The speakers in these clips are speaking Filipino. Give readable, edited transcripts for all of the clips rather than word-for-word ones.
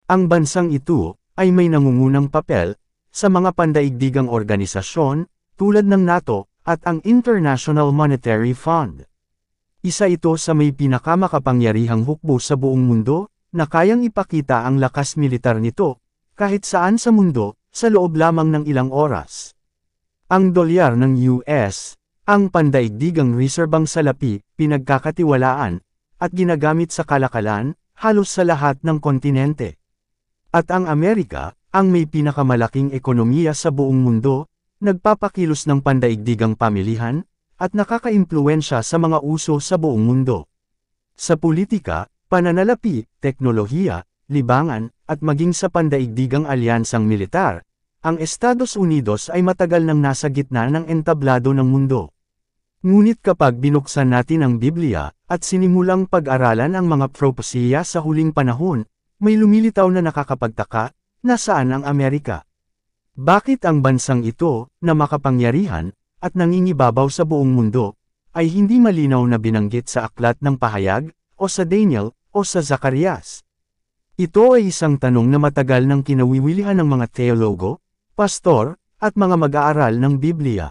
Ang bansang ito ay may nangungunang papel sa mga pandaigdigang organisasyon tulad ng NATO at ang International Monetary Fund. Isa ito sa may pinakamakapangyarihang hukbo sa buong mundo na kayang ipakita ang lakas militar nito kahit saan sa mundo sa loob lamang ng ilang oras. Ang dolyar ng US, ang pandaigdigang reserbang salapi, pinagkakatiwalaan at ginagamit sa kalakalan halos sa lahat ng kontinente. At ang Amerika, ang may pinakamalaking ekonomiya sa buong mundo, nagpapakilos ng pandaigdigang pamilihan, at nakakaimpluwensya sa mga uso sa buong mundo. Sa politika, pananalapi, teknolohiya, libangan, at maging sa pandaigdigang alyansang militar, ang Estados Unidos ay matagal nang nasa gitna ng entablado ng mundo. Ngunit kapag binuksan natin ang Biblia, at sinimulang pag-aralan ang mga propesiya sa huling panahon, may lumilitaw na nakakapagtaka, nasaan ang Amerika? Bakit ang bansang ito, na makapangyarihan, at nangingibabaw sa buong mundo, ay hindi malinaw na binanggit sa aklat ng pahayag, o sa Daniel, o sa Zacarias? Ito ay isang tanong na matagal nang kinawiwilihan ng mga teologo, pastor, at mga mag-aaral ng Biblia.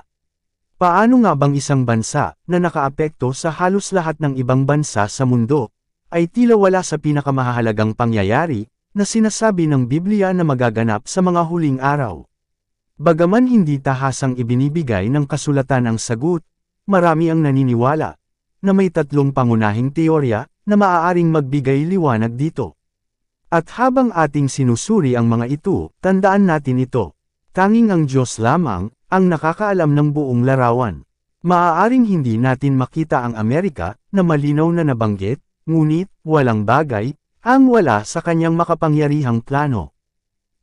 Paano nga bang isang bansa, na nakaapekto sa halos lahat ng ibang bansa sa mundo, ay tila wala sa pinakamahalagang pangyayari, na sinasabi ng Biblia na magaganap sa mga huling araw? Bagaman hindi tahasang ibinibigay ng kasulatan ang sagot, marami ang naniniwala, na may tatlong pangunahing teorya, na maaaring magbigay liwanag dito. At habang ating sinusuri ang mga ito, tandaan natin ito. Tanging ang Diyos lamang, ang nakakaalam ng buong larawan. Maaaring hindi natin makita ang Amerika, na malinaw na nabanggit, ngunit, walang bagay, ang wala sa kanyang makapangyarihang plano.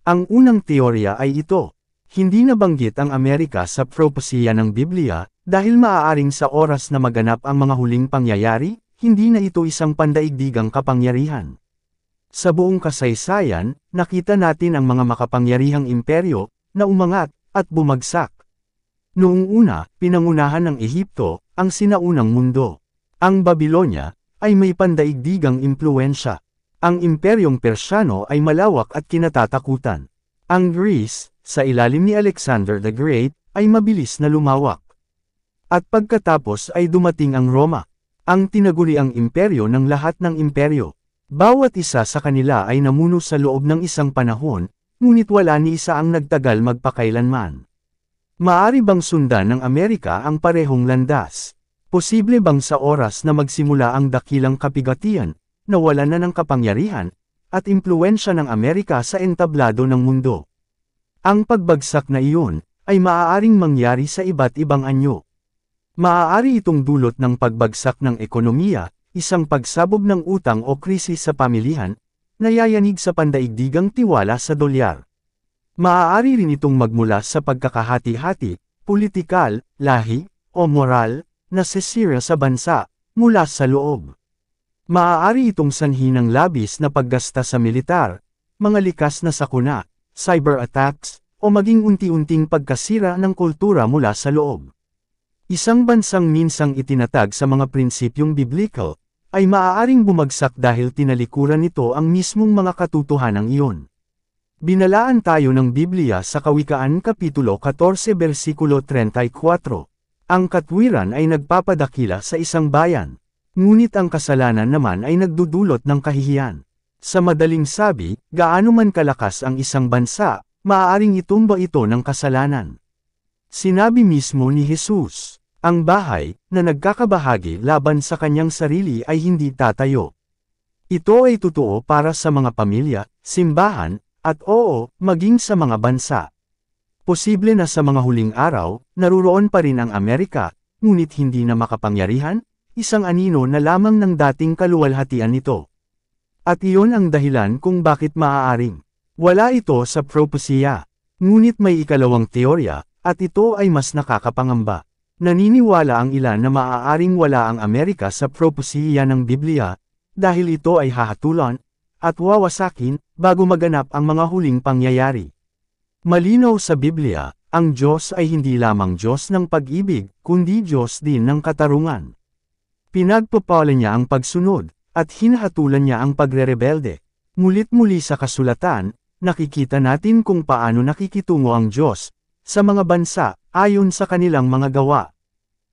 Ang unang teorya ay ito. Hindi nabanggit ang Amerika sa propesiya ng Biblia, dahil maaaring sa oras na maganap ang mga huling pangyayari, hindi na ito isang pandaigdigang kapangyarihan. Sa buong kasaysayan, nakita natin ang mga makapangyarihang imperyo, na umangat, at bumagsak. Noong una, pinangunahan ng Ehipto, ang sinaunang mundo. Ang Babilonya, ay may pandaigdigang impluwensya. Ang Imperyong Persyano ay malawak at kinatatakutan. Ang Greece, sa ilalim ni Alexander the Great, ay mabilis na lumawak. At pagkatapos ay dumating ang Roma, ang tinaguriang imperyo ng lahat ng imperyo. Bawat isa sa kanila ay namuno sa loob ng isang panahon, ngunit wala ni isa ang nagtagal magpakailanman. Maari bang sundan ng Amerika ang parehong landas? Posible bang sa oras na magsimula ang dakilang kapigatian, nawalan na ng kapangyarihan, at impluwensya ng Amerika sa entablado ng mundo? Ang pagbagsak na iyon, ay maaaring mangyari sa iba't ibang anyo. Maaari itong dulot ng pagbagsak ng ekonomiya, isang pagsabog ng utang o krisis sa pamilihan, na yayanig sa pandaigdigang tiwala sa dolyar. Maaari rin itong magmula sa pagkakahati-hati, politikal, lahi, o moral, na sisira sa bansa, mula sa loob. Maaari itong sanhi ng labis na paggasta sa militar, mga likas na sakuna, cyber attacks, o maging unti-unting pagkasira ng kultura mula sa loob. Isang bansang minsang itinatag sa mga prinsipyong biblical, ay maaaring bumagsak dahil tinalikuran nito ang mismong mga katotohanan iyon. Binalaan tayo ng Biblia sa Kawikaan Kapitulo 14 versikulo 34. Ang katwiran ay nagpapadakila sa isang bayan, ngunit ang kasalanan naman ay nagdudulot ng kahihiyan. Sa madaling sabi, gaano man kalakas ang isang bansa, maaaring itumba ito ng kasalanan. Sinabi mismo ni Jesus, ang bahay, na nagkakabahagi laban sa kanyang sarili ay hindi tatayo. Ito ay totoo para sa mga pamilya, simbahan, at oo, maging sa mga bansa. Posible na sa mga huling araw, naruroon pa rin ang Amerika, ngunit hindi na makapangyarihan, isang anino na lamang ng dating kaluwalhatian nito. At iyon ang dahilan kung bakit maaaring wala ito sa propesiya. Ngunit may ikalawang teorya, at ito ay mas nakakapangamba. Naniniwala ang ilan na maaaring wala ang Amerika sa propesiya ng Biblia, dahil ito ay hahatulan, at wawasakin, bago maganap ang mga huling pangyayari. Malinaw sa Biblia, ang Diyos ay hindi lamang Diyos ng pag-ibig, kundi Diyos din ng katarungan. Pinagpapala niya ang pagsunod, at hinahatulan niya ang pagrerebelde. Mulit-muli sa kasulatan, nakikita natin kung paano nakikitungo ang Diyos sa mga bansa ayon sa kanilang mga gawa.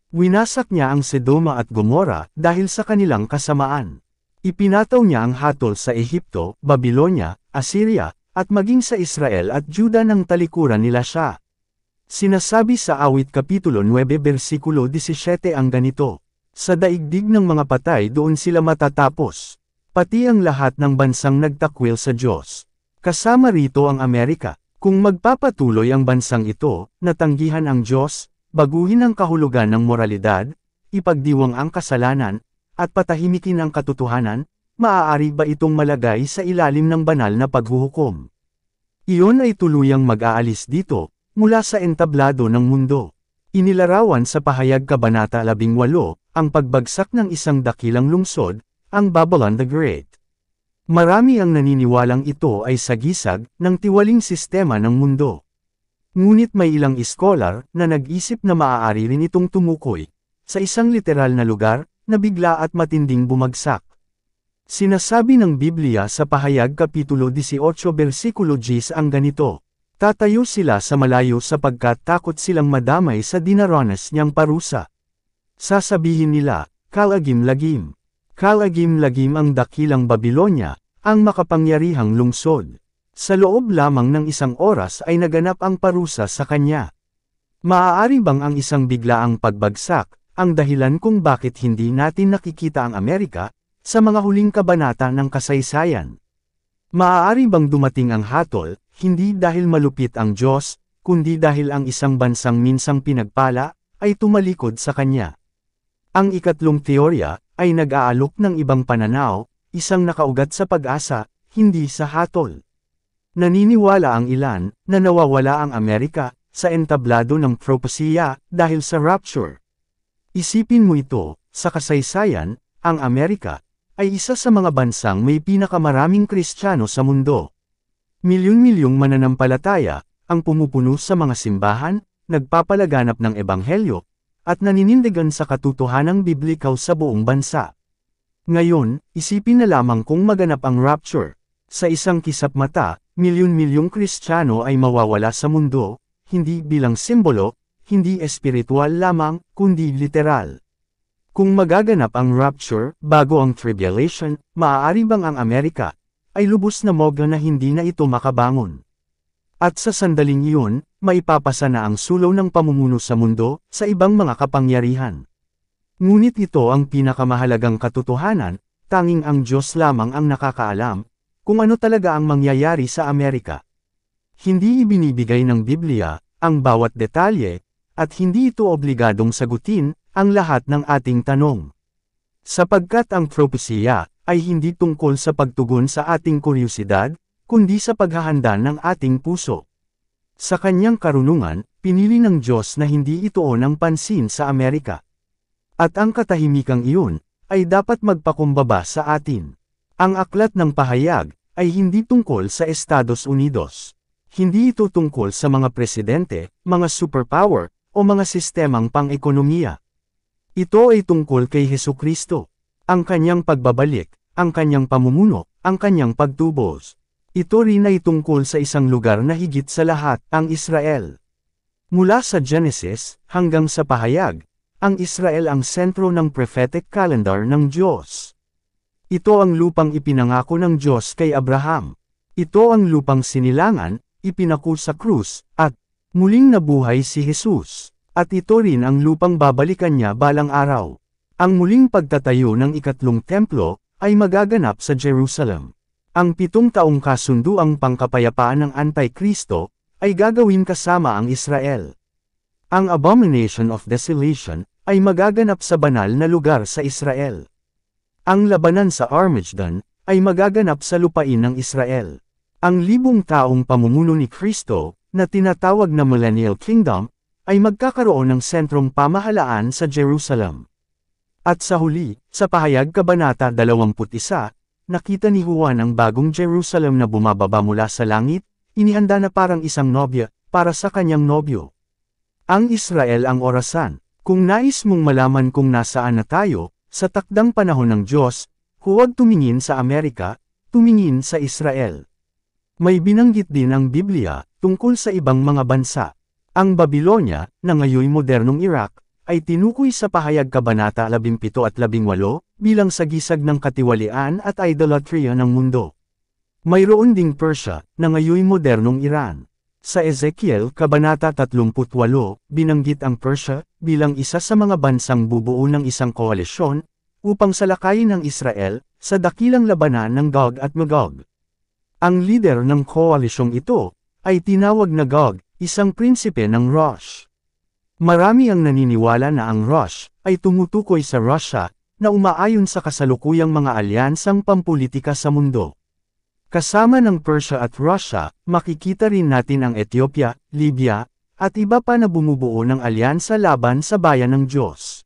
Winasak niya ang Sedoma at Gomora dahil sa kanilang kasamaan. Ipinataw niya ang hatol sa Ehipto, Babilonya, Assyria, at maging sa Israel at Juda nang talikuran nila siya. Sinasabi sa Awit Kapitulo 9 versikulo 17 ang ganito, "Sa daigdig ng mga patay doon sila matatapos, pati ang lahat ng bansang nagtakwil sa Diyos." Kasama rito ang Amerika. Kung magpapatuloy ang bansang ito, natanggihan ang Diyos, baguhin ang kahulugan ng moralidad, ipagdiwang ang kasalanan, at patahimikin ang katotohanan, maaari ba itong malagay sa ilalim ng banal na paghuhukom? Iyon ay tuluyang mag-aalis dito, mula sa entablado ng mundo. Inilarawan sa Pahayag Kabanata 18, ang pagbagsak ng isang dakilang lungsod, ang Babylon the Great. Marami ang naniniwalang ito ay sagisag ng tiwaling sistema ng mundo. Ngunit may ilang iskolar na nag-isip na maaari rin itong tumukoy sa isang literal na lugar na bigla at matinding bumagsak. Sinasabi ng Biblia sa Pahayag Kapitulo 18 versikulo 10 ang ganito, "Tatayo sila sa malayo sapagkat takot silang madamay sa dinaranas niyang parusa. Sasabihin nila, kalagim-lagim. Kalagim-lagim ang dakilang Babilonya, ang makapangyarihang lungsod. Sa loob lamang ng isang oras ay naganap ang parusa sa kanya." Maaari bang ang isang biglaang pagbagsak ang dahilan kung bakit hindi natin nakikita ang Amerika sa mga huling kabanata ng kasaysayan? Maaari bang dumating ang hatol, hindi dahil malupit ang Diyos, kundi dahil ang isang bansang minsang pinagpala, ay tumalikod sa kanya? Ang ikatlong teorya ay nag-aalok ng ibang pananaw, isang nakaugat sa pag-asa, hindi sa hatol. Naniniwala ang ilan na nawawala ang Amerika sa entablado ng propesiya dahil sa rapture. Isipin mo ito, sa kasaysayan, ang Amerika ay isa sa mga bansang may pinakamaraming Kristiyano sa mundo. Milyon-milyong mananampalataya ang pumupuno sa mga simbahan, nagpapalaganap ng ebanghelyo, at naninindigan sa katotohanang biblikal sa buong bansa. Ngayon, isipin na lamang kung maganap ang rapture. Sa isang kisap mata, milyon-milyong Kristiyano ay mawawala sa mundo, hindi bilang simbolo, hindi espiritual lamang, kundi literal. Kung magaganap ang rapture, bago ang tribulation, maaari bang ang Amerika ay lubos na moga na hindi na ito makabangon? At sa sandaling iyon, maipapasa na ang sulong ng pamumuno sa mundo sa ibang mga kapangyarihan. Ngunit ito ang pinakamahalagang katotohanan, tanging ang Diyos lamang ang nakakaalam kung ano talaga ang mangyayari sa Amerika. Hindi ibinibigay ng Biblia ang bawat detalye, at hindi ito obligadong sagutin ang lahat ng ating tanong. Sapagkat ang propesiya ay hindi tungkol sa pagtugon sa ating kuryosidad, kundi sa paghahanda ng ating puso. Sa kanyang karunungan, pinili ng Diyos na hindi ituon ang pansin sa Amerika. At ang katahimikang iyon ay dapat magpakumbaba sa atin. Ang aklat ng pahayag ay hindi tungkol sa Estados Unidos. Hindi ito tungkol sa mga presidente, mga superpower, o mga sistemang pang-ekonomiya. Ito ay tungkol kay Hesukristo. Ang kanyang pagbabalik, ang kanyang pamumuno, ang kanyang pagtubos. Ito rin ay tungkol sa isang lugar na higit sa lahat, ang Israel. Mula sa Genesis hanggang sa pahayag, ang Israel ang sentro ng prophetic calendar ng Diyos. Ito ang lupang ipinangako ng Diyos kay Abraham. Ito ang lupang sinilangan, ipinako sa krus, at muling nabuhay si Jesus. At ito rin ang lupang babalikan niya balang araw. Ang muling pagtatayo ng ikatlong templo ay magaganap sa Jerusalem. Ang 7 taong kasunduang pangkapayapaan ng Antikristo ay gagawin kasama ang Israel. Ang Abomination of Desolation ay magaganap sa banal na lugar sa Israel. Ang labanan sa Armageddon ay magaganap sa lupain ng Israel. Ang 1,000 taong pamumuno ni Kristo, na tinatawag na Millennial Kingdom, ay magkakaroon ng sentrong pamahalaan sa Jerusalem. At sa huli, sa Pahayag Kabanata 21, nakita ni Juan ang bagong Jerusalem na bumababa mula sa langit, inihanda na parang isang nobya, para sa kanyang nobyo. Ang Israel ang orasan. Kung nais mong malaman kung nasaan na tayo, sa takdang panahon ng Diyos, huwag tumingin sa Amerika, tumingin sa Israel. May binanggit din ang Biblia tungkol sa ibang mga bansa. Ang Babylonia, na ngayoy modernong Iraq, ay tinukoy sa pahayag Kabanata 17 at 18 bilang sagisag ng katiwalian at idolatria ng mundo. Mayroon ding Persia, na ngayoy modernong Iran. Sa Ezekiel Kabanata 38, binanggit ang Persia bilang isa sa mga bansang bubuo ng isang koalisyon upang salakayin ang Israel sa dakilang labanan ng Gog at Magog. Ang lider ng koalisyong ito ay tinawag na Gog, isang prinsipe ng Rosh. Marami ang naniniwala na ang Rosh ay tumutukoy sa Russia na umaayon sa kasalukuyang mga alyansang pampulitika sa mundo. Kasama ng Persia at Russia, makikita rin natin ang Ethiopia, Libya, at iba pa na bumubuo ng alyansa laban sa bayan ng Diyos.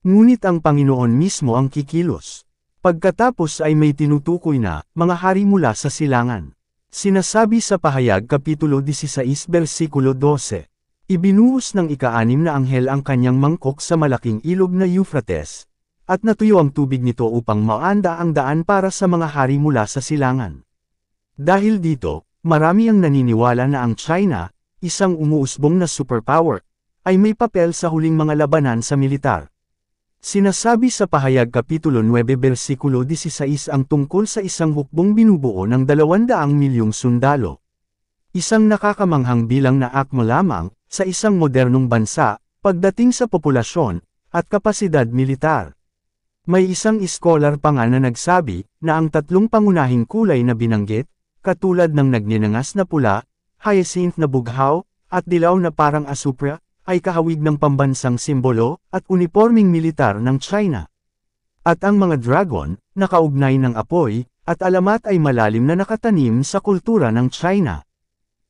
Ngunit ang Panginoon mismo ang kikilos. Pagkatapos ay may tinutukoy na mga hari mula sa silangan. Sinasabi sa Pahayag Kapitulo 16 versikulo 12, ibinuhos ng ika-6 na anghel ang kanyang mangkok sa malaking ilog na Euphrates, at natuyo ang tubig nito upang maanda ang daan para sa mga hari mula sa silangan. Dahil dito, marami ang naniniwala na ang China, isang umuusbong na superpower, ay may papel sa huling mga labanan sa militar. Sinasabi sa Pahayag Kapitulo 9 versikulo 16 ang tungkol sa isang hukbong binubuo ng 200 milyong sundalo. Isang nakakamanghang bilang na akma lamang sa isang modernong bansa pagdating sa populasyon at kapasidad militar. May isang iskolar pa nga na nagsabi na ang tatlong pangunahing kulay na binanggit, katulad ng nagninangas na pula, hyacinth na bughaw, at dilaw na parang asupra, ay kahawig ng pambansang simbolo at uniporming militar ng China. At ang mga dragon, nakaugnay ng apoy, at alamat ay malalim na nakatanim sa kultura ng China.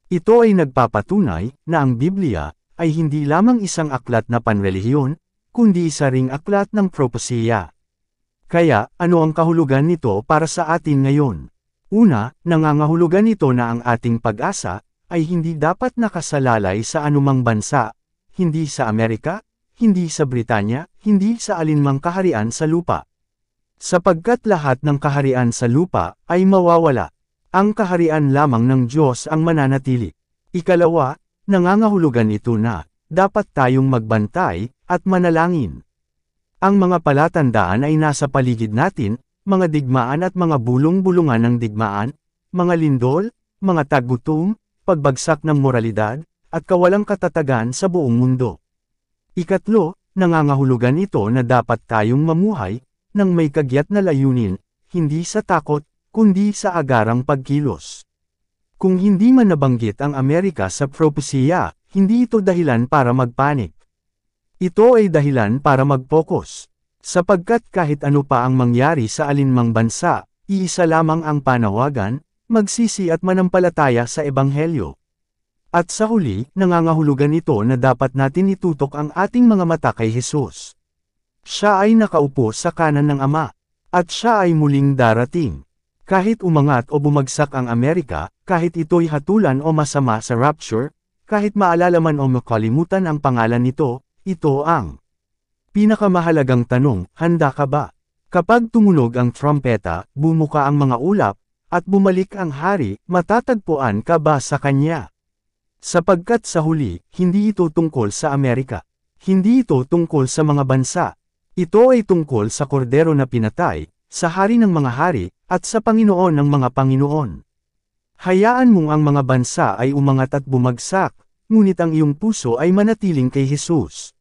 Ito ay nagpapatunay na ang Biblia ay hindi lamang isang aklat na panrelihiyon, kundi isa ring aklat ng propesiya. Kaya, ano ang kahulugan nito para sa atin ngayon? Una, nangangahulugan ito na ang ating pag-asa ay hindi dapat nakasalalay sa anumang bansa, hindi sa Amerika, hindi sa Britanya, hindi sa alinmang kaharian sa lupa. Sapagkat lahat ng kaharian sa lupa ay mawawala. Ang kaharian lamang ng Diyos ang mananatili. Ikalawa, nangangahulugan ito na dapat tayong magbantay at manalangin. Ang mga palatandaan ay nasa paligid natin, mga digmaan at mga bulong-bulungan ng digmaan, mga lindol, mga tagutom, pagbagsak ng moralidad, at kawalang katatagan sa buong mundo. Ikatlo, nangangahulugan ito na dapat tayong mamuhay ng may kagyat na layunin, hindi sa takot, kundi sa agarang pagkilos. Kung hindi man nabanggit ang Amerika sa propesiya, hindi ito dahilan para magpanik. Ito ay dahilan para mag-focus. Sapagkat kahit ano pa ang mangyari sa alinmang bansa, iisa lamang ang panawagan, magsisi at manampalataya sa Ebanghelyo. At sa huli, nangangahulugan ito na dapat natin itutok ang ating mga mata kay Jesus. Siya ay nakaupo sa kanan ng Ama, at siya ay muling darating. Kahit umangat o bumagsak ang Amerika, kahit ito'y hatulan o masama sa rapture, kahit maalala man o makalimutan ang pangalan nito, ito ang pinakamahalagang tanong, handa ka ba? Kapag tumunog ang trompeta, bumuka ang mga ulap, at bumalik ang hari, matatagpuan ka ba sa kanya? Sapagkat sa huli, hindi ito tungkol sa Amerika. Hindi ito tungkol sa mga bansa. Ito ay tungkol sa kordero na pinatay, sa hari ng mga hari, at sa Panginoon ng mga Panginoon. Hayaan mong ang mga bansa ay umangat at bumagsak, ngunit ang iyong puso ay manatiling kay Jesus.